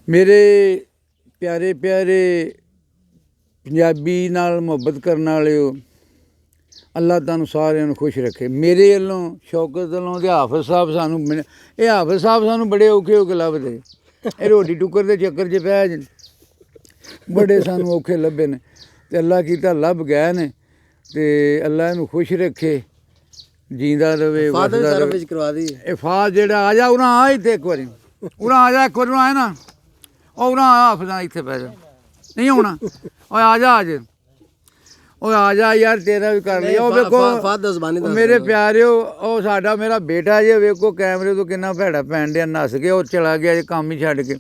मेरे प्यारे प्यारे पंजाबी नाल मुहब्बत करने वालिओ, अल्लाह तुहानूं सारिਆਂ ਨੂੰ खुश रखे। मेरे ਵੱਲੋਂ शौकत ਵੱਲੋਂ ते हाफिज साहब सानूं ये हाफिज साहब सानूं बड़े औखे हो के लभदे, ये रोटी टुक्कर दे चक्कर च पै बड़े सानूं औखे लभे ने ते अल्लाह कीता लभ गए ने ते अल्लाह इहनूं खुश रखे, जींदा रवे वसदा रवे। फाज जेह्ड़ा आ जा उरां आ इत्थे एक बारी, उरां आ जा एक बारी, उरां आए ना उरां आ हाफिज़ इत्थे पै जा, नहीं होना ओए आ जा अज, ओए आ जा यार तेरा भी कर लिया। ਉਹ ਵੇਖੋ ਮੇਰੇ ਪਿਆਰਿਓ, ਉਹ ਸਾਡਾ ਮੇਰਾ ਬੇਟਾ ਜੇ ਵੇਖੋ ਕੈਮਰੇ ਤੋਂ ਕਿੰਨਾ ਭੈੜਾ ਪੈਣ ਡਿਆ, ਨੱਸ ਕੇ ਉਹ ਚਲਾ ਗਿਆ ਜੇ ਕੰਮ ਹੀ ਛੱਡ ਕੇ।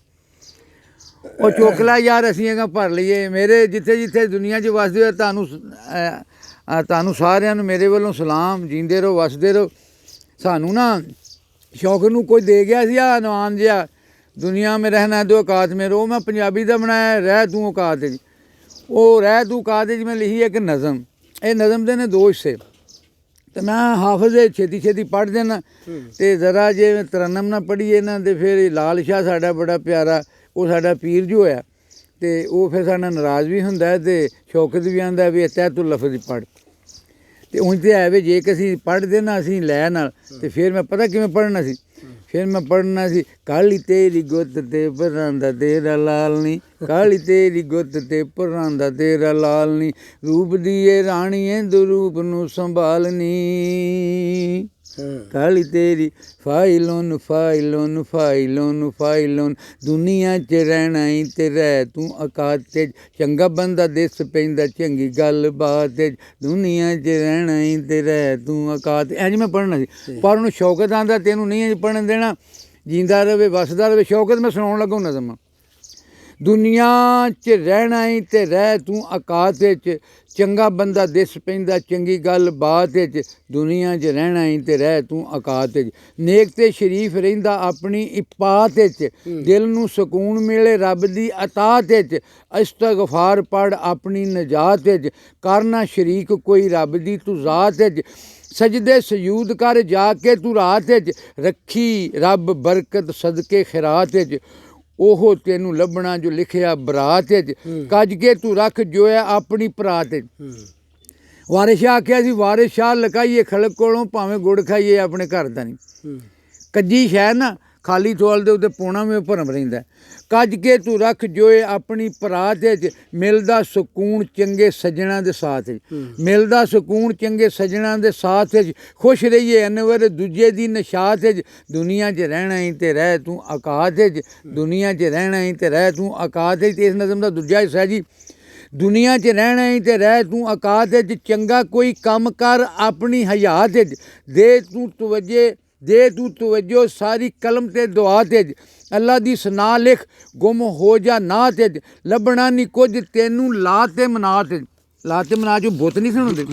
ਉਹ ਚੁੱਕ ਲੈ ਯਾਰ, ਅਸੀਂ ਇਹ ਭਰ ਲਈਏ। ਮੇਰੇ ਜਿੱਥੇ ਜਿੱਥੇ ਦੁਨੀਆ 'ਚ ਵਸਦੇ ਹੋ ਤੁਹਾਨੂੰ ਸਾਰਿਆਂ ਨੂੰ ਮੇਰੇ ਵੱਲੋਂ ਸਲਾਮ। ਜੀਂਦੇ ਰਹੋ, ਵਸਦੇ ਰਹੋ। ਸਾਨੂੰ ਨਾ ਸ਼ੌਕ ਨੂੰ ਕੋਈ ਦੇ ਗਿਆ ਸੀ ਆ ਨਵਾਨ ਜਿਹਾ, ਦੁਨੀਆ में रहना दो औकात में रहो। मैं पंजाबी का बनाया रह तू औकात च, वो रह तू औकात च मैं लिखी एक नज़म। ये नज़म दे ने दो हिस्से, तो मैं हाफिज छेती छेती पढ़ देना तो ज़रा जे तरन्नम ना पढ़ीए ना तो फिर लाल शाह साडा बड़ा प्यारा, वो साडा पीर जो होया तो वो फिर साडा नाराज़ भी हुंदा तो शौकत भी आंदा भी तहतुल लफ्ज़ पढ़। तो उंज तो है भी जे कि असीं पढ़दे ना असीं लै नाल तो फिर मैं पता किवें पढ़ना सी, फिर मैं पढ़ना सी काली तेरी गुत्त ते परांदा तेरा लाल नी, काली तेरी गुत्त ते परांदा तेरा लाल नी, रूप दिए राणीए दुरूप नूं संभालनी, काली तेरी फाइलोन फाइलोन फाइलोन फाइलोन, दुनिया च रहना ही ते रह तू औकात च, चंगा बंदा दिस पैंदा चंगी गल बात च, दुनिया च रहना ही ते रह तू औकात। इंज मैं पढ़ना सी पर उन्होंने शौकत आंदा तेनू नहीं इंज पढ़न देना, जींदा रवे वसदा रवे। शौकत मैं सुनाउण लगा नज़म, दुनिया च रहना ही ते रह तू औकात च, चंगा बंदा दिस पैंदा चंगी गल बात च, दुनिया च रहना ही ते रह तू औकात च, नेक ते शरीफ रहिंदा अपनी इपात च, दिल नूं सकून मिले रब दी अतात च, इस्तगफार पढ़ अपनी नजात च, करना शरीक कोई रब दी तू जात च, सजदे सजूद कर जाके तू रात च, रखी रब बरकत सदके खैरात च, ओहो तेनू लभना जो लिखिया बरात च, कज के तू रख जो है अपनी परात च। वारिस शाह आख्या सी वारिस शाह लकाइए खलक कोलों भावें गुड़ खाइए अपने घर दा नहीं, कज्जी शै ना खाली थोल दे उत्ते पौना में भरम रहिंदा, कज के तू रख जोए अपनी परात च, मिलदा सकून चंगे सज्जणा दे साथ च, मिलदा सकून चंगे सज्जणा दे साथ च, खुश रहिए अनवर दूजे दी नशात च, दुनिया च रहना ही ते रह तू औकात च, दुनिया च रहना ही ते रह तू औकात च। इस नज़म दा दूजा हिस्सा जी, दुनिया च रहना ही ते रह तू औकात च, चंगा कोई कम कर अपनी हयात च, दे तू तवज्जो सारी कलम ते दुआ ते, अल्लाह दी सना लिख गुम हो जा ना ते, लभना नहीं कुछ तेनू ला ते मना ते, ला ते मना चो बुत नहीं सुनते,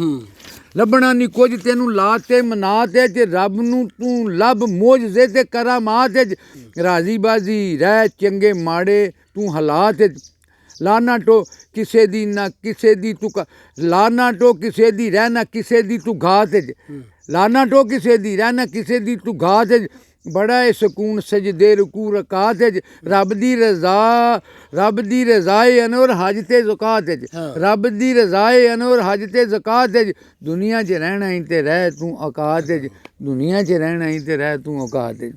लभना नहीं कुछ तेनू ला ते मना ते, रब नूं तू लभ मोजज़े ते करामात च, राजी बाजी रह चंगे माड़े तू हालात च, लाना टो किसे दी ना किसे दी तू लाना टो किसे दी रहना किसे दी तू घात च, लाना टो किसे दी रहना किसे दी तू घात च, बड़ा है सकून सजदे रुकू रकात च, रब दी रज़ाए अनवर हज ते ज़कात च, रब दी रज़ाए अनवर हज ते ज़कात च, दुनिया च रहना ही ते रह तू औकात च, दुनिया च रहना ही ते रह तू औकात च।